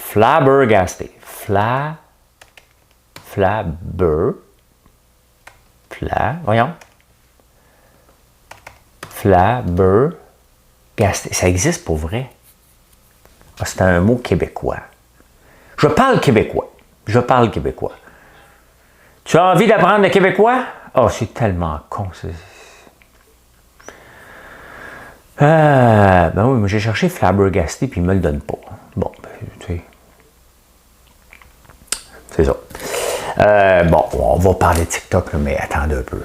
Flabbergasté. Voyons. Flabbergasté. Ça existe pour vrai. Ah, c'est un mot québécois. Je parle québécois. Tu as envie d'apprendre le québécois? Oh, c'est tellement con. Ben oui, moi j'ai cherché flabbergasté puis il me le donne pas. Bon, ben, tu sais. C'est ça. Bon, on va parler de TikTok, là, mais attendez un peu.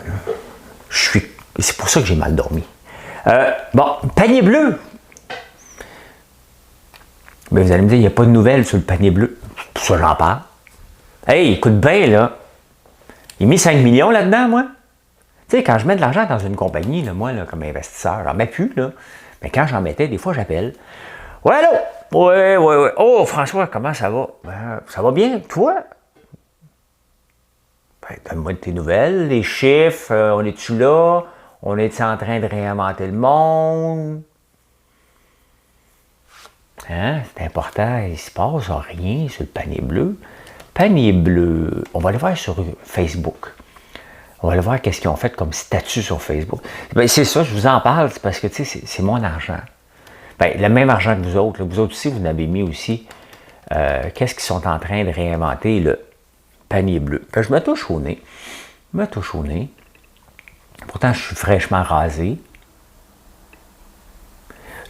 C'est pour ça que j'ai mal dormi. Bon, panier bleu. Mais vous allez me dire, il n'y a pas de nouvelles sur le panier bleu. Pour ça, j'en parle. Hey, écoute bien, là. Il a mis 5 millions là-dedans, moi. Tu sais, quand je mets de l'argent dans une compagnie, là, moi, là, comme investisseur, j'en mets plus, là. Mais quand j'en mettais, des fois, j'appelle. Ouais, allô? Ouais. Oh, François, comment ça va? Ben, ça va bien, toi? Ben, donne-moi de tes nouvelles, les chiffres, on est-tu là? On est-tu en train de réinventer le monde? Hein? C'est important, il se passe rien sur le panier bleu. Panier bleu, on va le voir sur Facebook. On va aller voir qu'est-ce qu'ils ont fait comme statut sur Facebook. Ben, c'est ça, je vous en parle, c'est parce que c'est mon argent. Ben, le même argent que vous autres. Là, vous autres aussi, vous n'avez mis aussi. Qu'est-ce qu'ils sont en train de réinventer, le panier bleu. Ben, je me touche au nez. Pourtant, je suis fraîchement rasé.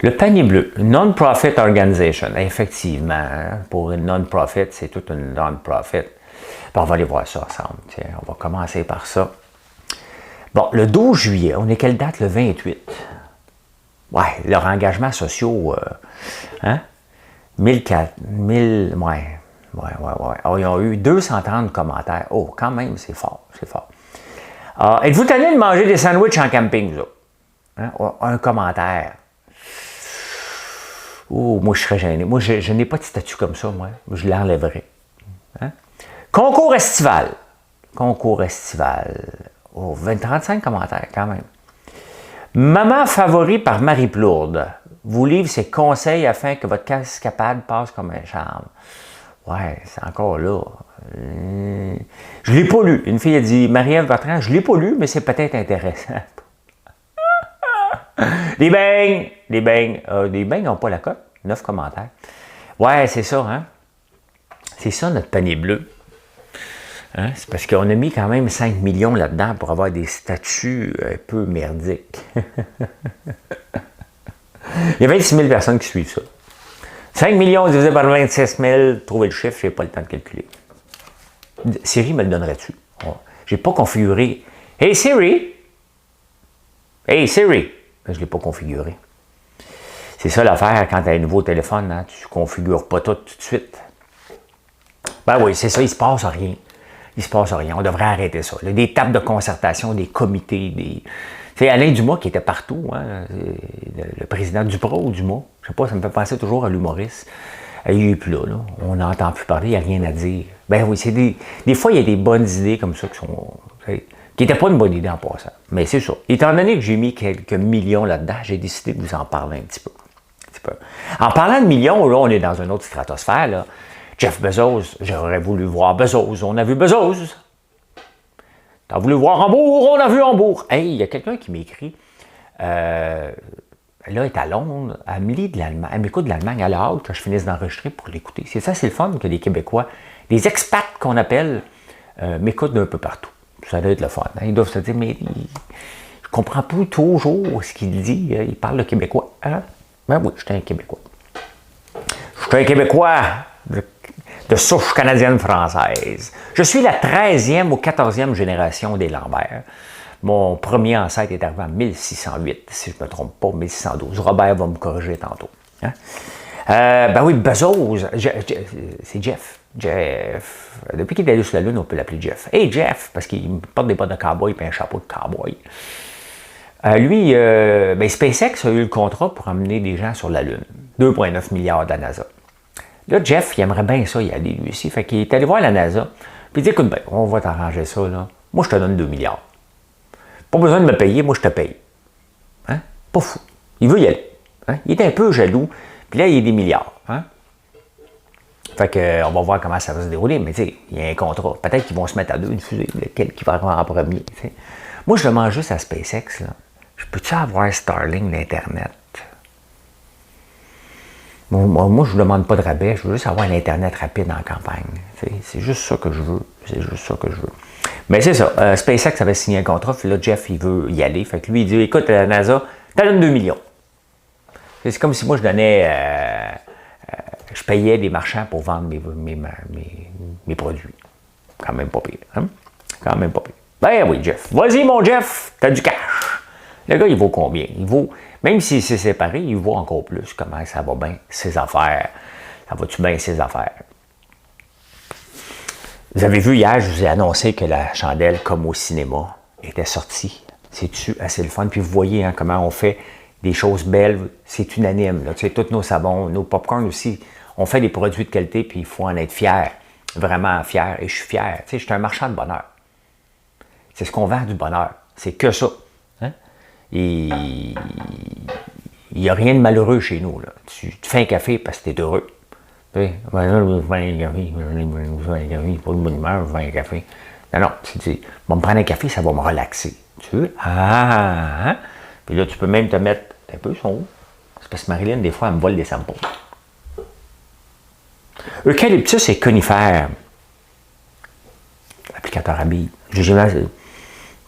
Le panier bleu, non-profit organization. Effectivement, hein, pour une non-profit, c'est toute une non-profit. Ben, on va aller voir ça ensemble. Tiens, on va commencer par ça. Bon, le 12 juillet, on est quelle date? Le 28. Ouais, leurs engagements sociaux, hein? 1000, ouais. Oh, ils ont eu 230 commentaires. Oh, quand même, c'est fort. Êtes-vous tanné de manger des sandwichs en camping, vous autres? Hein? Un commentaire. Oh, moi, je serais gêné. Moi, je n'ai pas de statut comme ça, moi. Je l'enlèverais. Hein? Concours estival. Oh, 35 commentaires, quand même. Maman favori par Marie Plourde vous livre ses conseils afin que votre escapade passe comme un charme. Ouais, c'est encore là. Je ne l'ai pas lu. Une fille a dit, Marie-Ève Bertrand, je ne l'ai pas lu, mais c'est peut-être intéressant. Des beignes. Des beignes n'ont pas la cote. 9 commentaires. Ouais, c'est ça, hein? C'est ça, notre panier bleu. Hein? C'est parce qu'on a mis quand même 5 millions là-dedans pour avoir des statuts un peu merdiques. Il y a 26 000 personnes qui suivent ça. 5 millions divisé par 26 000, trouver le chiffre, je n'ai pas le temps de calculer. Siri me le donnerait-tu? Oh, je n'ai pas configuré. Hey Siri! Je ne l'ai pas configuré. C'est ça l'affaire quand tu as un nouveau téléphone, hein? Tu ne configures pas tout de suite. Ben oui, c'est ça, il ne se passe rien. On devrait arrêter ça. Là, des tables de concertation, des comités, C'est Alain Dumas qui était partout, hein? Le président Dumas. Je ne sais pas, ça me fait penser toujours à l'humoriste. Il n'est plus là. On n'entend plus parler, il n'y a rien à dire. Ben oui, c'est des fois, il y a des bonnes idées comme ça qui n'étaient pas une bonne idée en passant. Mais c'est ça. Étant donné que j'ai mis quelques millions là-dedans, j'ai décidé de vous en parler un petit peu. En parlant de millions, là, on est dans une autre stratosphère, là. Jeff Bezos, j'aurais voulu voir Bezos, on a vu Bezos. T'as voulu voir Hambourg, on a vu Hambourg. Hey, il y a quelqu'un qui m'écrit, là, elle est à Londres, elle me lit de l'Allemagne, elle m'écoute de l'Allemagne, elle a hâte que je finisse d'enregistrer pour l'écouter. C'est ça, c'est le fun que les Québécois, les expats qu'on appelle, m'écoutent d'un peu partout. Ça doit être le fun. Hein? Ils doivent se dire, mais je comprends pas toujours ce qu'il dit, il parle le québécois. Hein? Ben oui, je suis un Québécois. Je suis un Québécois de souche canadienne-française. Je suis la 13e ou 14e génération des Lambert. Mon premier ancêtre est arrivé en 1608, si je ne me trompe pas, 1612. Robert va me corriger tantôt. Hein? Ben oui, Bezos, c'est Jeff. Depuis qu'il est allé sur la Lune, on peut l'appeler Jeff. Hey Jeff, parce qu'il porte des bottes de cowboy et un chapeau de cowboy. Lui, ben SpaceX a eu le contrat pour emmener des gens sur la Lune. 2,9 milliards de la NASA. Là, Jeff, il aimerait bien ça y aller, lui aussi. Fait qu'il est allé voir la NASA. Puis il dit, écoute, ben, on va t'arranger ça, là. Moi, je te donne 2 milliards. Pas besoin de me payer, moi, je te paye. Hein? Pas fou. Il veut y aller. Hein? Il est un peu jaloux. Puis là, il y a des milliards. Hein? Fait que, on va voir comment ça va se dérouler, mais tu sais, il y a un contrat. Peut-être qu'ils vont se mettre à deux, une fusée, lequel qui va arriver en premier. T'sais. Moi, je demande juste à SpaceX, là, je peux-tu avoir Starlink d'Internet? Moi, je ne vous demande pas de rabais, je veux juste avoir l'Internet rapide en campagne. C'est juste ça que je veux. C'est juste ça que je veux. Mais c'est ça. SpaceX avait signé un contrat, puis là, Jeff, il veut y aller. Fait que lui, il dit, écoute, la NASA, t'as donné 2 millions. C'est comme si moi, je donnais... je payais des marchands pour vendre mes produits. Quand même pas pire. Hein? Quand même pas pire. Ben oui, Jeff. Vas-y, mon Jeff, t'as du cash. Le gars, il vaut combien? Il vaut, même s'il s'est séparé, il vaut encore plus. Comment ça va bien, ses affaires? Ça va-tu bien, ses affaires? Vous avez vu hier, je vous ai annoncé que la chandelle, comme au cinéma, était sortie. C'est-tu assez le fun? Puis vous voyez hein, comment on fait des choses belles. C'est unanime. Là. Tu sais, tous nos savons, nos popcorn aussi, on fait des produits de qualité, puis il faut en être fier. Vraiment fier. Et je suis fier. Tu sais, je suis un marchand de bonheur. C'est ce qu'on vend du bonheur. C'est que ça. Hein? Et il n'y a rien de malheureux chez nous. Là. Tu te fais un café parce que tu es heureux. Tu sais, je vais pas de bonne humeur, je vais un café. Non, tu dis, je vais me prendre un café, ça va me relaxer. Tu veux? Hein? Puis là, tu peux même te mettre un peu son haut. C'est parce que Marilyn, des fois, elle me vole des samples. Eucalyptus et conifères. Applicateur à billes. J'ai jamais essayé.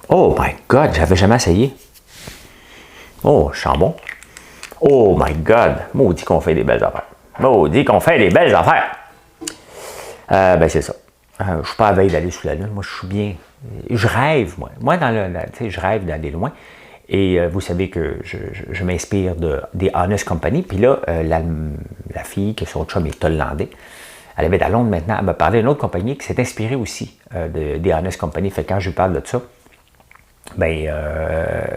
Oh my God, j'avais jamais essayé. Oh, je sens bon. Oh my God, maudit qu'on fait des belles affaires. Maudit qu'on fait des belles affaires. Ben c'est ça. Je suis pas à veille d'aller sous la lune. Moi, je suis bien. Je rêve, moi. Moi, je rêve d'aller loin. Et vous savez que je m'inspire des Honest Company. Puis là, la fille, qui est son chum, est hollandais. Elle avait à Londres maintenant. Elle m'a parlé d'une autre compagnie qui s'est inspirée aussi des Honest Company. Fait que quand je lui parle de ça, ben,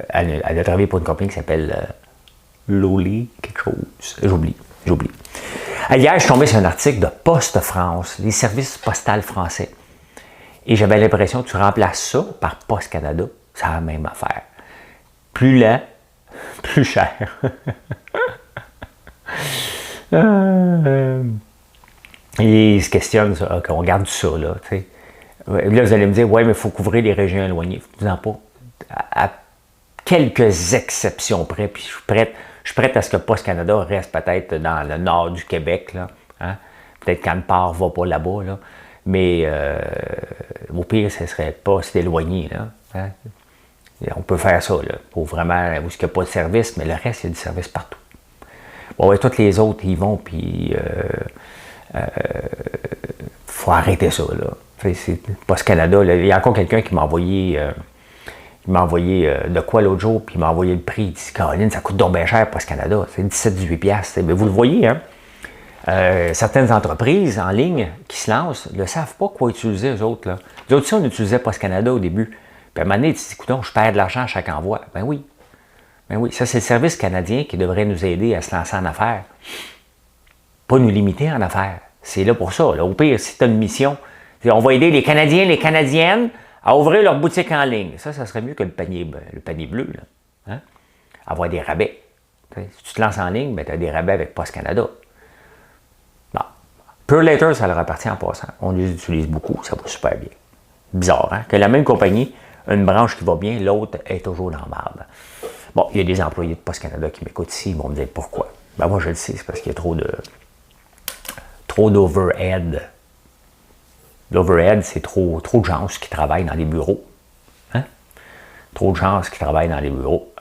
elle a travaillé pour une compagnie qui s'appelle Loli, quelque chose. J'oublie. Hier, je suis tombé sur un article de Poste France, les services postaux français. Et j'avais l'impression que tu remplaces ça par Poste Canada. C'est la même affaire. Plus lent, plus cher. Et ils se questionnent, qu'on regarde ça, là, tu sais. Là, vous allez me dire, ouais, mais il faut couvrir les régions éloignées. Faisant pas. À quelques exceptions près, puis je suis prête à ce que Poste Canada reste peut-être dans le nord du Québec, là. Hein? Peut-être qu'Anne Part ne va pas là-bas, là. Mais au pire, ce ne serait pas si éloigné, là. Hein? On peut faire ça, là, pour vraiment, où il n'y a pas de service, mais le reste, il y a du service partout. Bon, ouais, toutes les autres, ils vont, puis faut arrêter ça, là. C'est Poste Canada, là, il y a encore quelqu'un qui m'a envoyé, de quoi l'autre jour, puis il m'a envoyé le prix. Il dit, Caroline, ça coûte donc bien cher, Poste Canada. C'est 17-18$. Mais vous le voyez, hein? Certaines entreprises en ligne qui se lancent ne savent pas quoi utiliser, eux autres. Là. Les autres, si on utilisait Poste Canada au début, puis à un moment donné, tu te dis, écoute, je perds de l'argent à chaque envoi. Ben oui. Ça, c'est le service canadien qui devrait nous aider à se lancer en affaires. Pas nous limiter en affaires. C'est là pour ça. Là. Au pire, si tu as une mission, on va aider les Canadiens et les Canadiennes à ouvrir leur boutique en ligne. Ça serait mieux que le panier bleu. Là. Hein? Avoir des rabais. T'sais, si tu te lances en ligne, ben, tu as des rabais avec Poste Canada. Bon. Pure Later, ça leur appartient en passant. On les utilise beaucoup, ça va super bien. Bizarre, hein? Que la même compagnie, une branche qui va bien, l'autre est toujours dans la merde. Bon, il y a des employés de Poste Canada qui m'écoutent ici, ils vont me dire pourquoi. Ben moi, je le sais, c'est parce qu'il y a trop d'overhead. L'overhead, c'est trop de gens qui travaillent dans les bureaux. Hein? Trop de gens qui travaillent dans les bureaux.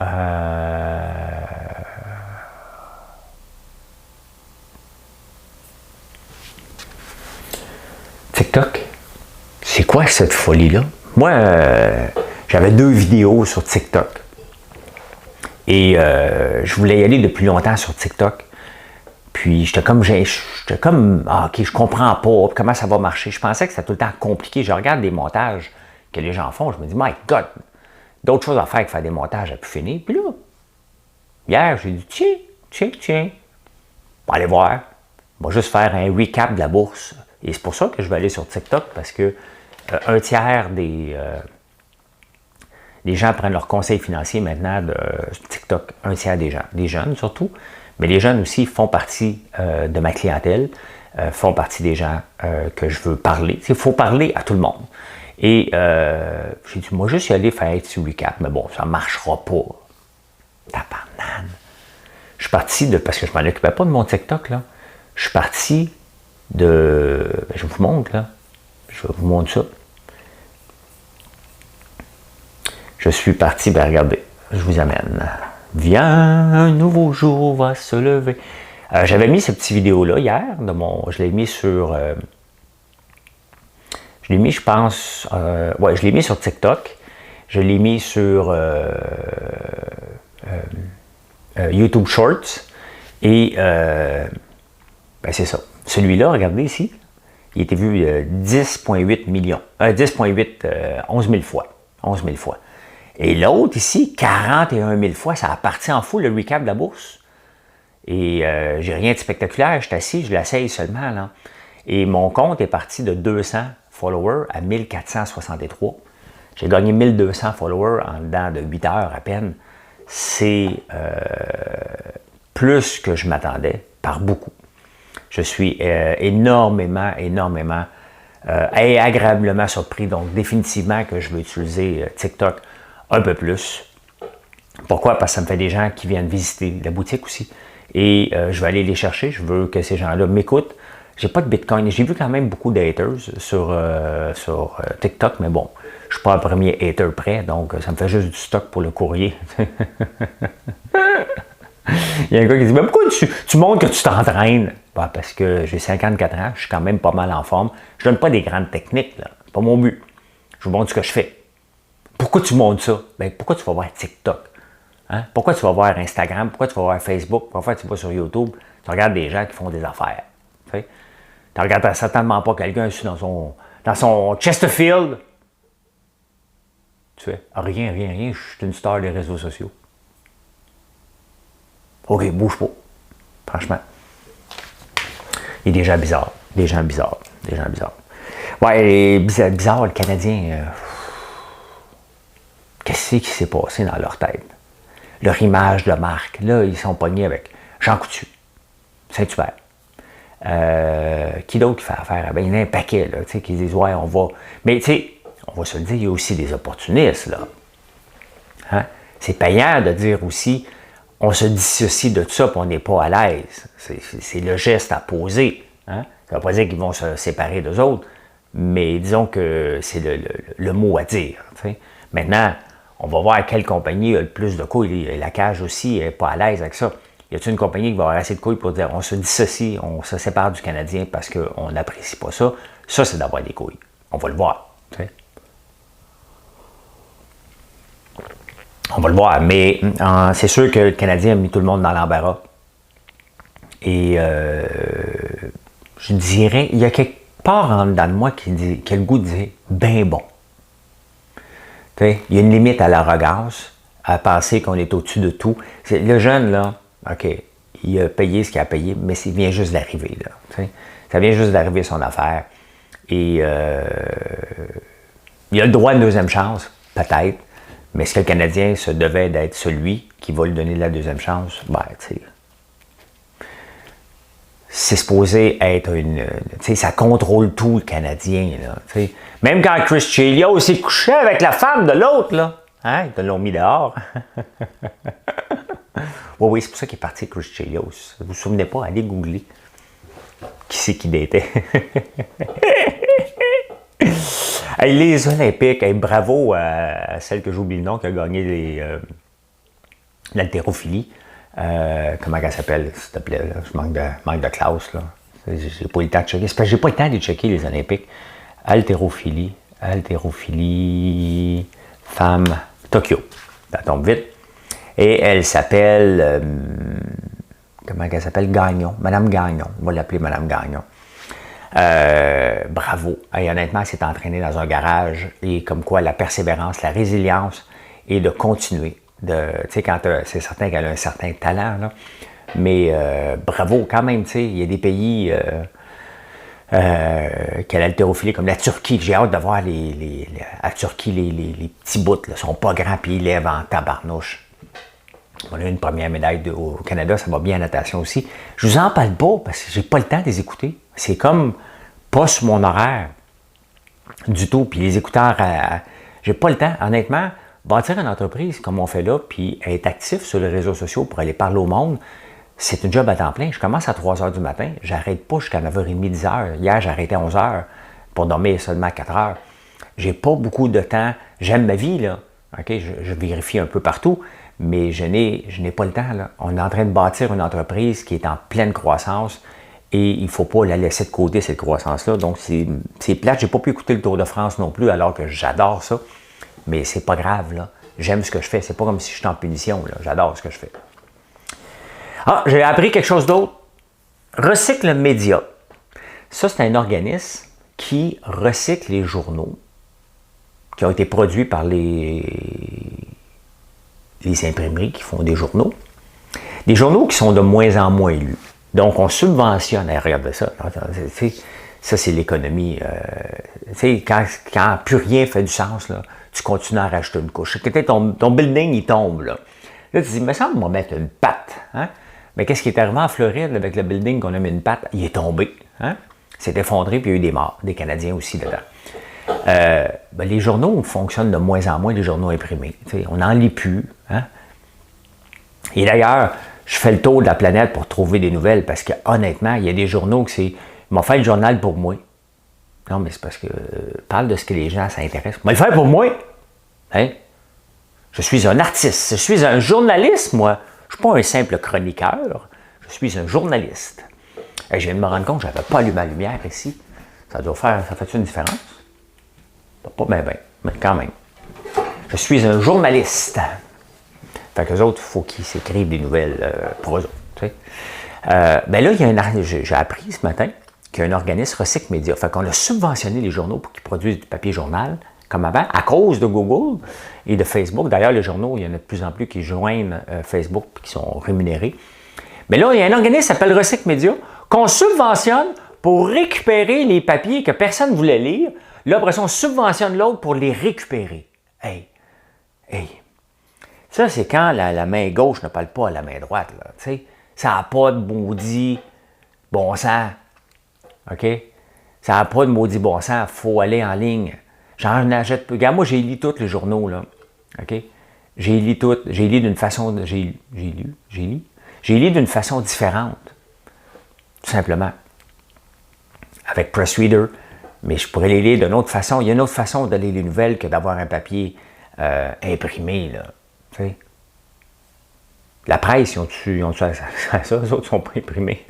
TikTok, c'est quoi cette folie-là? Moi, j'avais 2 vidéos sur TikTok. Et je voulais y aller depuis longtemps sur TikTok. Puis j'étais comme, ok, je comprends pas comment ça va marcher. Je pensais que c'était tout le temps compliqué. Je regarde des montages que les gens font. Je me dis, my God, d'autres choses à faire que faire des montages à plus finir. Puis là, hier, j'ai dit, tiens, on va aller voir. On va juste faire un recap de la bourse. Et c'est pour ça que je vais aller sur TikTok, parce que un tiers des gens prennent leurs conseils financiers maintenant de TikTok. Un tiers des gens, des jeunes surtout. Mais les jeunes aussi font partie de ma clientèle. font partie des gens que je veux parler. Il faut parler à tout le monde. Et j'ai dit, moi, juste y aller faire un petit recap. Mais bon, ça ne marchera pas. Tabarnane. Je suis parti de... Parce que je ne m'en occupais pas de mon TikTok, là. Je suis parti de... Je vous montre, là. Je vous montre ça. Je suis parti, ben regardez, je vous amène. Viens, un nouveau jour va se lever. J'avais mis cette petite vidéo-là hier, je l'ai mis sur... je l'ai mis, je pense... ouais, je l'ai mis sur TikTok. Je l'ai mis sur YouTube Shorts. Et ben c'est ça. Celui-là, regardez ici, il a été vu 10,8 millions. 11 000 fois. 11 000 fois. Et l'autre ici, 41 000 fois, ça a parti en fou, le recap de la bourse. Et j'ai rien de spectaculaire, je suis assis, je l'essaye seulement, là. Et mon compte est parti de 200 followers à 1463. J'ai gagné 1200 followers en dedans de 8 heures à peine. C'est plus que je m'attendais, par beaucoup. Je suis énormément et agréablement surpris. Donc, définitivement que je vais utiliser TikTok un peu plus. Pourquoi? Parce que ça me fait des gens qui viennent visiter la boutique aussi. Et je vais aller les chercher. Je veux que ces gens-là m'écoutent. J'ai pas de Bitcoin. J'ai vu quand même beaucoup de haters sur TikTok, mais bon, je suis pas un premier hater prêt, donc ça me fait juste du stock pour le courrier. Il y a un gars qui dit, mais pourquoi tu montres que tu t'entraînes? Ben, parce que j'ai 54 ans, je suis quand même pas mal en forme. Je donne pas des grandes techniques, là. C'est pas mon but. Je vous montre ce que je fais. Pourquoi tu montres ça? Ben, pourquoi tu vas voir TikTok? Hein? Pourquoi tu vas voir Instagram? Pourquoi tu vas voir Facebook? Pourquoi tu vas sur YouTube? Tu regardes des gens qui font des affaires. Tu ne regardes certainement pas quelqu'un assis dans son Chesterfield. Tu fais, rien, je suis une star des réseaux sociaux. OK, bouge pas. Franchement. Il y a des gens bizarres. Ouais, bizarre, le Canadien. Qu'est-ce qui s'est passé dans leur tête? Leur image de marque. Là, ils sont pognés avec Jean Coutu, Saint-Hubert. Qui d'autre qui fait affaire? Ben, il y en a un paquet, là, qui disent, ouais, on va... Mais, tu sais, on va se le dire, il y a aussi des opportunistes, là. Hein? C'est payant de dire aussi, on se dissocie de tout ça, puis on n'est pas à l'aise. C'est le geste à poser. Hein? Ça ne veut pas dire qu'ils vont se séparer d'eux autres, mais disons que c'est le mot à dire. T'sais. Maintenant, on va voir quelle compagnie a le plus de couilles. La cage aussi n'est pas à l'aise avec ça. Y a-t-il une compagnie qui va avoir assez de couilles pour dire on se dissocie, on se sépare du Canadien parce qu'on n'apprécie pas ça? Ça, c'est d'avoir des couilles. On va le voir. T'sais. On va le voir, mais c'est sûr que le Canadien a mis tout le monde dans l'embarras. Et je dirais, il y a quelque part en dedans de moi qui a le goût de dire « ben bon ». Il y a une limite à l'arrogance, à penser qu'on est au-dessus de tout. Le jeune, là, OK, il a payé ce qu'il a payé, mais il vient juste d'arriver. Ça vient juste d'arriver son affaire. Et il a le droit à une deuxième chance, peut-être. Mais est-ce que le Canadien se devait d'être celui qui va lui donner la deuxième chance? Ben, tu sais. C'est supposé être une... Tu sais, ça contrôle tout, le Canadien, là. Tu sais. Même quand Chris Chelios s'est couché avec la femme de l'autre, là. Hein? Ils te l'ont mis dehors. Oui, c'est pour ça qu'il est parti, Chris Chelios. Vous vous souvenez pas? Allez googler. Qui c'est qui datait? Hey, les Olympiques, hey, bravo à celle que j'oublie le nom, qui a gagné l'haltérophilie. Comment elle s'appelle, s'il te plaît? Là? Je manque de classe. Là. J'ai pas eu le temps de checker. C'est parce que j'ai pas eu le temps de checker les Olympiques. Haltérophilie, femme, Tokyo. Ça tombe vite. Et elle s'appelle... comment elle s'appelle? Gagnon. Madame Gagnon. On va l'appeler Madame Gagnon. Bravo. Et honnêtement, elle s'est entraînée dans un garage et comme quoi la persévérance, la résilience et de continuer. Tu sais, quand c'est certain qu'elle a un certain talent, là, mais bravo quand même, tu sais, il y a des pays qui ont l'haltérophilie comme la Turquie. J'ai hâte de voir la Turquie, les petits bouts, là, sont pas grands puis ils lèvent en tabarnouche. On a eu une première médaille au Canada, ça va bien en natation aussi. Je vous en parle pas parce que j'ai pas le temps de les écouter. C'est comme pas sur mon horaire du tout. Puis les écouteurs, j'ai pas le temps. Honnêtement, bâtir une entreprise comme on fait là, puis être actif sur les réseaux sociaux pour aller parler au monde, c'est un job à temps plein. Je commence à 3 h du matin, j'arrête pas jusqu'à 9h30, 10h. Hier, j'ai arrêté à 11 h pour dormir seulement 4 heures. J'ai pas beaucoup de temps. J'aime ma vie, là. OK? Je vérifie un peu partout, mais je n'ai pas le temps, là. On est en train de bâtir une entreprise qui est en pleine croissance et il ne faut pas la laisser de côté, cette croissance-là. Donc, c'est plate. Je n'ai pas pu écouter le Tour de France non plus, alors que j'adore ça. Mais c'est pas grave, là. J'aime ce que je fais. C'est pas comme si j'étais en punition, là. J'adore ce que je fais. Ah, j'ai appris quelque chose d'autre. Recycle Média. Ça, c'est un organisme qui recycle les journaux qui ont été produits par les imprimeries qui font des journaux. Des journaux qui sont de moins en moins lus. Donc, on subventionne. Regardez ça. Ça, c'est l'économie. Quand plus rien fait du sens, là, tu continues à rajouter une couche. Ton building, il tombe. Là, tu te dis, il me semble qu'on va mettre une patte. Hein? Mais qu'est-ce qui est arrivé en Floride avec le building qu'on a mis une patte? Il est tombé. Hein? C'est effondré, puis il y a eu des morts, des Canadiens aussi dedans. Les journaux fonctionnent de moins en moins, les journaux imprimés. On n'en lit plus. Hein? Et d'ailleurs, je fais le tour de la planète pour trouver des nouvelles parce que honnêtement, il y a des journaux que c'est. Ils m'ont fait le journal pour moi. Non, mais c'est parce que parle de ce que les gens s'intéressent. Mais le faire pour moi. Hein? Je suis un artiste, je suis un journaliste, moi. Je ne suis pas un simple chroniqueur, je suis un journaliste. Et je viens de me rendre compte que je n'avais pas allumé ma lumière ici. Ça fait une différence? Pas bien, mais quand même. Je suis un journaliste. Fait qu'eux autres, il faut qu'ils s'écrivent des nouvelles pour eux autres. Tu sais. Là, j'ai appris ce matin qu'il y a un organisme Recycle Média. Fait qu'on a subventionné les journaux pour qu'ils produisent du papier journal, comme avant, à cause de Google et de Facebook. D'ailleurs, les journaux, il y en a de plus en plus qui joignent Facebook et qui sont rémunérés. Mais là, il y a un organisme qui s'appelle Recycle Média qu'on subventionne pour récupérer les papiers que personne ne voulait lire. Là, après ça, on subventionne l'autre pour les récupérer. Hey! Ça, c'est quand la main gauche ne parle pas à la main droite. Là, t'sais. Ça n'a pas de maudit bon sens. OK? Ça n'a pas de maudit bon sens. Il faut aller en ligne. J'en achète peu. Regarde, moi, j'ai lu tous les journaux. Là. OK? J'ai lu tout. J'ai lu d'une façon. J'ai lu d'une façon différente. Tout simplement. Avec Press Reader. Mais je pourrais les lire d'une autre façon. Il y a une autre façon de lire les nouvelles que d'avoir un papier imprimé. Là. Tu sais. La presse, ils ont ça, les autres ne sont pas imprimés.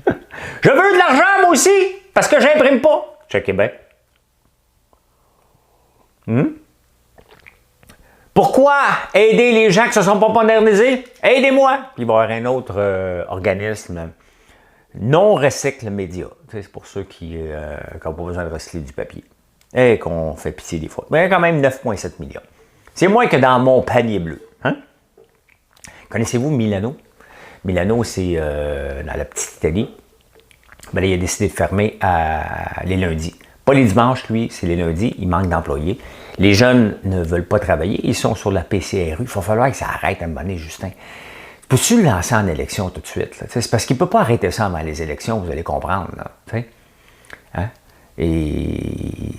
Je veux de l'argent, moi aussi, parce que j'imprime pas. Chez Québec. Pourquoi aider les gens qui ne se sont pas modernisés? Aidez-moi! Puis il va y avoir un autre organisme non recycle média. C'est pour ceux qui n'ont pas besoin de recycler du papier. Et qu'on fait pitié des fois. Mais quand même 9,7 millions. C'est moins que dans mon panier bleu. Hein? Connaissez-vous Milano? Milano, c'est dans la petite Italie. Là, il a décidé de fermer les lundis. Pas les dimanches, lui, c'est les lundis. Il manque d'employés. Les jeunes ne veulent pas travailler. Ils sont sur la PCRU. Il va falloir que ça arrête à un moment donné, Justin. Peux-tu le lancer en élection tout de suite? Là? C'est parce qu'il ne peut pas arrêter ça avant les élections, vous allez comprendre. Là, hein? Et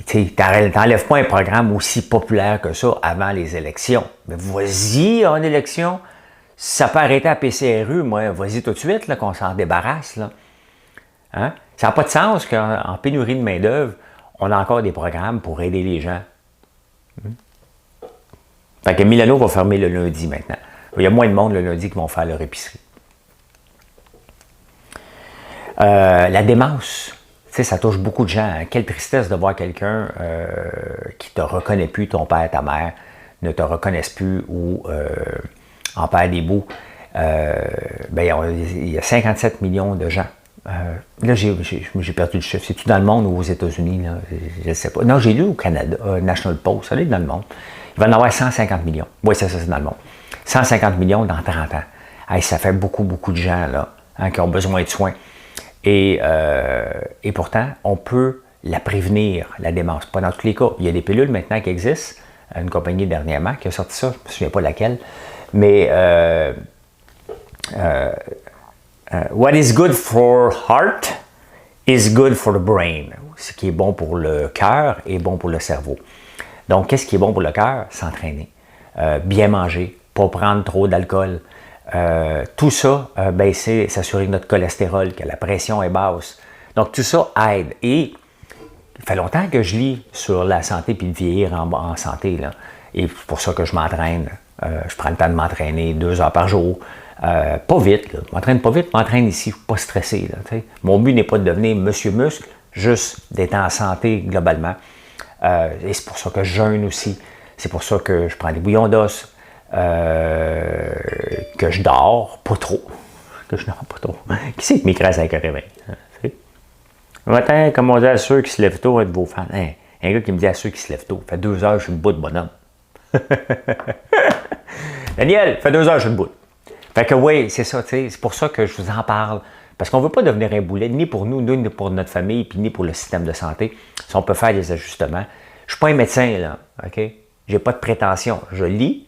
tu n'enlèves pas un programme aussi populaire que ça avant les élections. Mais vas-y en élection. Si ça peut arrêter à PCRU, moi, vas-y tout de suite, là, qu'on s'en débarrasse. Là. Hein? Ça n'a pas de sens qu'en pénurie de main-d'œuvre, on a encore des programmes pour aider les gens. Fait que Milano va fermer le lundi maintenant. Il y a moins de monde le lundi qui vont faire leur épicerie. La démence, ça touche beaucoup de gens. Hein? Quelle tristesse de voir quelqu'un qui ne te reconnaît plus, ton père, ta mère, ne te reconnaissent plus ou en perd des bouts. Il y a 57 millions de gens. Là, j'ai perdu le chiffre. C'est-tu dans le monde ou aux États-Unis? Là? Je ne sais pas. Non, j'ai lu au Canada, National Post, ça doit être dans le monde. Il va en avoir 150 millions. Oui, c'est ça, c'est dans le monde. 150 millions dans 30 ans. Hey, ça fait beaucoup, beaucoup de gens là, hein, qui ont besoin de soins. Et pourtant, on peut la prévenir, la démence. Pas dans tous les cas. Il y a des pilules maintenant qui existent. Une compagnie dernièrement qui a sorti ça, je ne me souviens pas laquelle. Mais What is good for heart is good for the brain. Ce qui est bon pour le cœur est bon pour le cerveau. Donc, qu'est-ce qui est bon pour le cœur? S'entraîner, bien manger, pas prendre trop d'alcool. Tout ça, baisser, s'assurer que notre cholestérol, que la pression est basse. Donc, tout ça aide. Et il fait longtemps que je lis sur la santé puis le vieillir en santé, là. Et c'est pour ça que je m'entraîne. Je prends le temps de m'entraîner 2 heures par jour. Pas vite, là. Je m'entraîne pas vite, je m'entraîne ici, je ne suis pas stressé. Là, mon but n'est pas de devenir monsieur muscle, juste d'être en santé globalement. Et c'est pour ça que je jeûne aussi. C'est pour ça que je prends des bouillons d'os, que je dors pas trop. Que je dors pas trop. Qui c'est qui m'écrase avec un réveil? Le matin, comme on dit à ceux qui se lèvent tôt, être vos fans. Hein, un gars qui me dit à ceux qui se lèvent tôt, fait 2 heures, je suis debout de bonhomme. Daniel, fait 2 heures, je suis debout. Fait que oui, c'est ça, c'est pour ça que je vous en parle. Parce qu'on ne veut pas devenir un boulet, ni pour nous, ni pour notre famille, puis ni pour le système de santé. Si on peut faire des ajustements. Je ne suis pas un médecin, là, OK? Je n'ai pas de prétention. Je lis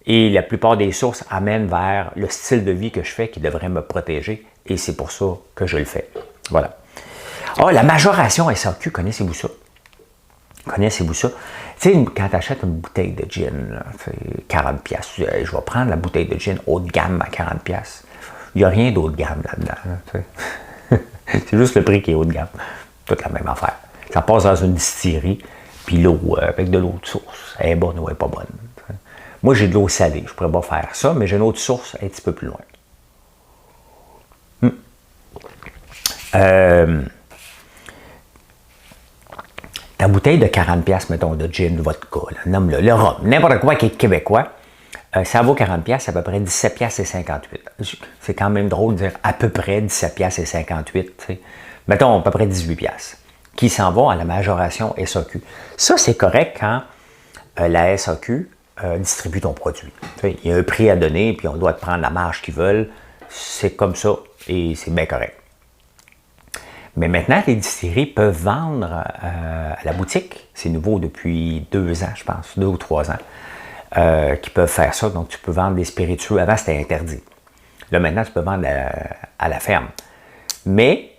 et la plupart des sources amènent vers le style de vie que je fais qui devrait me protéger. Et c'est pour ça que je le fais. Voilà. Ah, la majoration SAQ, connaissez-vous ça? Connaissez-vous ça? Tu sais, quand tu achètes une bouteille de gin, là, 40$, je vais prendre la bouteille de gin haut de gamme à 40$. Il n'y a rien d'haut de gamme là-dedans. Là, c'est juste le prix qui est haut de gamme. Toute la même affaire. Ça passe dans une distillerie, puis l'eau, avec de l'eau de source. Elle est bonne ou elle n'est pas bonne. T'sais. Moi, j'ai de l'eau salée. Je ne pourrais pas faire ça, mais j'ai une autre source un petit peu plus loin. Ta bouteille de 40$, mettons, de gin, de vodka, là, nomme-le, le rhum, n'importe quoi qui est québécois, ça vaut 40$, à peu près 17,58$. C'est quand même drôle de dire à peu près 17,58$. T'sais. Mettons, à peu près 18$, qui s'en vont à la majoration SAQ. Ça, c'est correct quand la SAQ distribue ton produit. T'sais, il y a un prix à donner, puis on doit te prendre la marge qu'ils veulent. C'est comme ça, et c'est bien correct. Mais maintenant, les distilleries peuvent vendre à la boutique. C'est nouveau depuis 2 ans, je pense, 2 ou 3 ans, qui peuvent faire ça. Donc, tu peux vendre des spiritueux. Avant, c'était interdit. Là, maintenant, tu peux vendre à la ferme. Mais,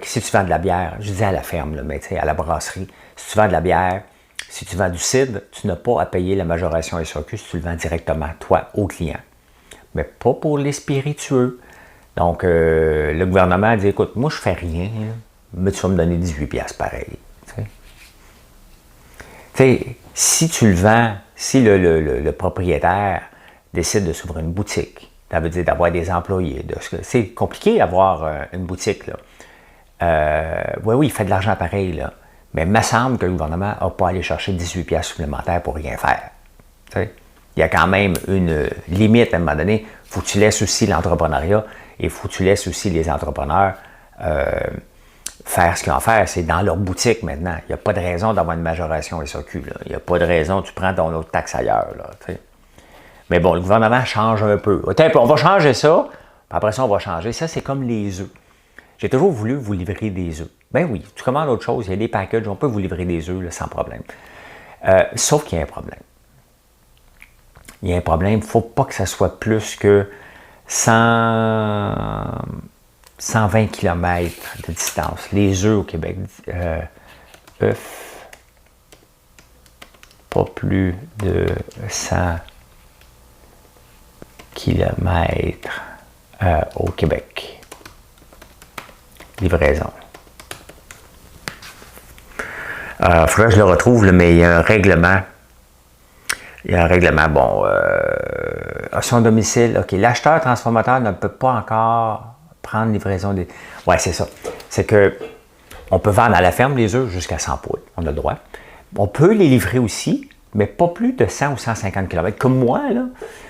si tu vends de la bière, je dis à la ferme, là, mais tu sais, à la brasserie, si tu vends de la bière, si tu vends du cidre, tu n'as pas à payer la majoration SAQ si tu le vends directement, toi, au client. Mais pas pour les spiritueux. Donc, le gouvernement a dit, écoute, moi, je fais rien, là, mais tu vas me donner 18$ pareil. Tu sais, si tu le vends, si le propriétaire décide de s'ouvrir une boutique, ça veut dire d'avoir des employés, c'est compliqué d'avoir une boutique, là. Oui, il fait de l'argent pareil, là. Mais il me semble que le gouvernement n'a pas allé chercher 18$ supplémentaires pour rien faire. Tu sais, il y a quand même une limite à un moment donné. Il faut que tu laisses aussi l'entrepreneuriat. Et il faut que tu laisses aussi les entrepreneurs faire ce qu'ils ont à faire. C'est dans leur boutique maintenant. Il n'y a pas de raison d'avoir une majoration SAQ. Là. Il n'y a pas de raison, tu prends ton autre taxe ailleurs. Là, mais bon, le gouvernement change un peu. On va changer ça, puis après ça, on va changer. Ça, c'est comme les œufs. J'ai toujours voulu vous livrer des œufs. Ben oui, tu commandes autre chose, il y a des packages, on peut vous livrer des œufs là, sans problème. Sauf qu'il y a un problème. Il y a un problème, il ne faut pas que ça soit plus que 120 km de distance. Les œufs au Québec, œufs, pas plus de 100 km au Québec. Livraison. Il faudrait que je le retrouve, là, mais il y a un règlement. Il y a un règlement, bon, à son domicile, OK, l'acheteur transformateur ne peut pas encore prendre livraison des... Oui, c'est ça. C'est que on peut vendre à la ferme les œufs jusqu'à 100 poules, on a le droit. On peut les livrer aussi, mais pas plus de 100 ou 150 km. Comme moi, là,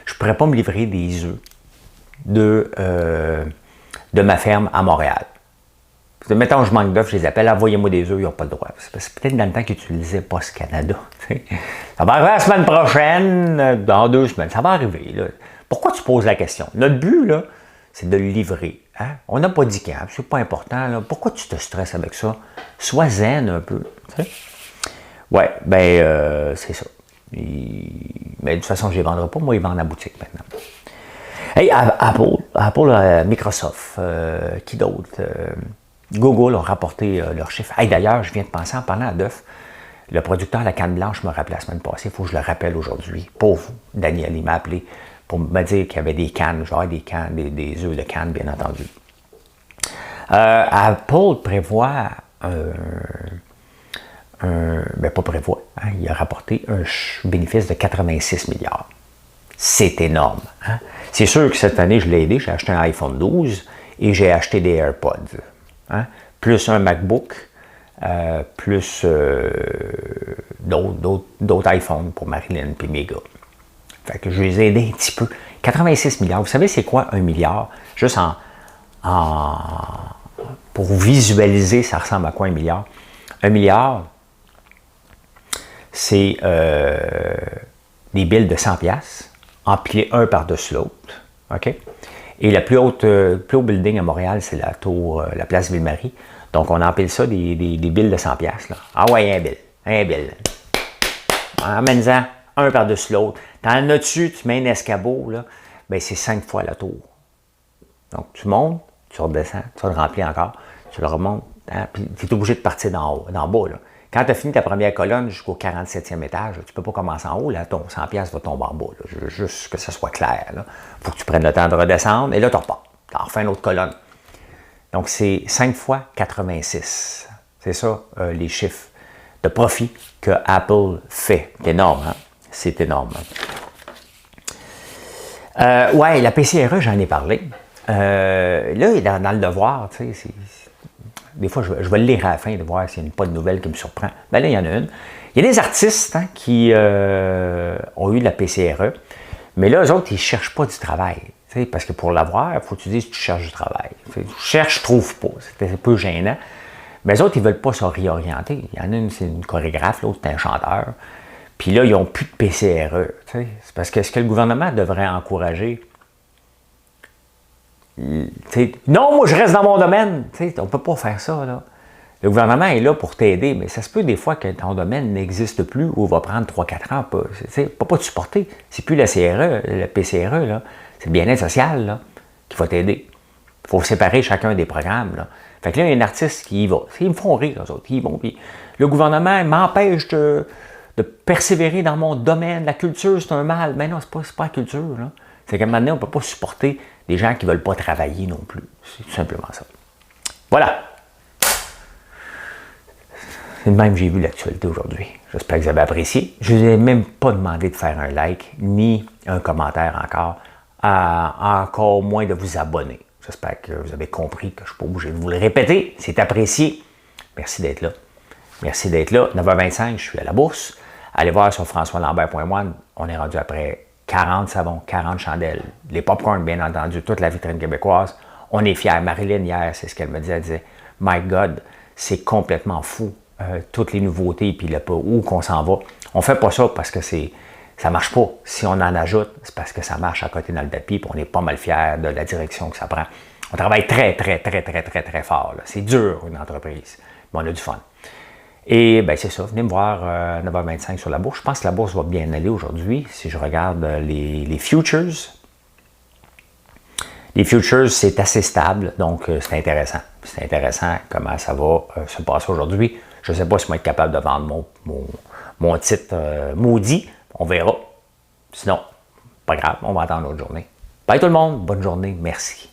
je ne pourrais pas me livrer des œufs de ma ferme à Montréal. Mettons, je manque d'œufs, je les appelle, envoyez-moi des œufs, ils n'ont pas le droit. C'est peut-être dans le temps qu'ils utilisaient Post Canada. T'sais. Ça va arriver la semaine prochaine, dans 2 semaines, ça va arriver. Là. Pourquoi tu poses la question? Notre but, là, c'est de le livrer. Hein? On n'a pas dit quand, c'est pas important. Là. Pourquoi tu te stresses avec ça? Sois zen un peu. Oui, ben, c'est ça. Mais de toute façon, je ne les vendrai pas. Moi, ils vendent à la boutique maintenant. Hey, Apple Apple, Microsoft, qui d'autre? Google ont rapporté leurs chiffres. Hey, d'ailleurs, je viens de penser en parlant d'œufs. Le producteur de la canne blanche me rappelait la semaine passée, il faut que je le rappelle aujourd'hui. Pauvre Daniel, il m'a appelé pour me dire qu'il y avait des cannes, genre des cannes, des œufs de canne, bien entendu. Apple prévoit pas prévoit, hein, il a rapporté un bénéfice de 86 milliards. C'est énorme. Hein? C'est sûr que cette année, je l'ai aidé, j'ai acheté un iPhone 12 et j'ai acheté des AirPods. Hein? Plus un MacBook, plus d'autres iPhones pour Marilyn et mes gars. Fait que je les ai aidés un petit peu. 86 milliards. Vous savez, c'est quoi 1 milliard? Juste pour visualiser, ça ressemble à quoi 1 milliard? 1 milliard, c'est des billes de 100 piastres, empilés un par-dessus l'autre. OK? Et le plus haut building à Montréal, c'est la tour, la place Ville-Marie. Donc, on empile ça des billes de 100 piastres. Là. Ah ouais, un bill. Emmène-en un par-dessus l'autre. T'en as-tu, tu mets un escabeau, là, ben c'est 5 fois la tour. Donc, tu montes, tu redescends, tu le remplis encore, tu le remontes, hein, puis tu es obligé de partir d'en bas. Là. Quand tu as fini ta première colonne jusqu'au 47e étage, tu ne peux pas commencer en haut, là, ton 100$ va tomber en bas. Là. Je veux juste que ça soit clair. Il faut que tu prennes le temps de redescendre, et là, tu repars. Tu refais une autre colonne. Donc, c'est 5 fois 86. C'est ça, les chiffres de profit que Apple fait. C'est énorme, hein? C'est énorme. Ouais, la PCRE, j'en ai parlé. Là, dans le devoir, tu sais, des fois, je vais le lire à la fin de voir s'il n'y a pas de nouvelle qui me surprend. Ben là, il y en a une. Il y a des artistes hein, qui ont eu de la PCRE, mais là, eux autres, ils ne cherchent pas du travail. Parce que pour l'avoir, il faut que tu dises que tu cherches du travail. Tu cherches, trouve pas. C'est un peu gênant. Mais les autres, ils ne veulent pas se réorienter. Il y en a une, c'est une chorégraphe, l'autre, c'est un chanteur. Puis là, ils n'ont plus de PCRE. C'est parce que ce que le gouvernement devrait encourager. Non, moi, je reste dans mon domaine. On ne peut pas faire ça. Là. Le gouvernement est là pour t'aider, mais ça se peut des fois que ton domaine n'existe plus ou va prendre 3-4 ans. Pas te supporter. C'est plus la CRE, le PCRE. Là. C'est le bien-être social là, qui va t'aider. Il faut séparer chacun des programmes. Là. Fait que là, il y a un artiste qui y va. Ils me font rire, eux autres. Ils vont, puis le gouvernement m'empêche de persévérer dans mon domaine. La culture, c'est un mal. Mais non, c'est pas la culture. Là. C'est qu'à un moment donné, on ne peut pas supporter des gens qui ne veulent pas travailler non plus. C'est tout simplement ça. Voilà. C'est de même que j'ai vu l'actualité aujourd'hui. J'espère que vous avez apprécié. Je ne vous ai même pas demandé de faire un like, ni un commentaire encore. Encore moins de vous abonner. J'espère que vous avez compris que je ne suis pas obligé de vous le répéter. C'est apprécié. Merci d'être là. Merci d'être là. 9h25, je suis à la bourse. Allez voir sur françoislambert.one. On est rendu après 40 savons, 40 chandelles, les popcorn, bien entendu, toute la vitrine québécoise. On est fiers. Marilyn, hier, c'est ce qu'elle me disait. Elle disait, « My God, c'est complètement fou. Toutes les nouveautés, puis où qu'on s'en va. On ne fait pas ça parce que ça ne marche pas. Si on en ajoute, c'est parce que ça marche à côté dans le tapis, puis on est pas mal fiers de la direction que ça prend. On travaille très, très, très, très, très, très fort. C'est dur, une entreprise, mais on a du fun. Et bien, c'est ça. Venez me voir 9h25 sur la bourse. Je pense que la bourse va bien aller aujourd'hui. Si je regarde les futures, les futures, c'est assez stable, donc c'est intéressant. C'est intéressant comment ça va se passer aujourd'hui. Je ne sais pas si je vais être capable de vendre mon titre maudit. On verra. Sinon, pas grave, on va attendre l'autre journée. Bye tout le monde, bonne journée, merci.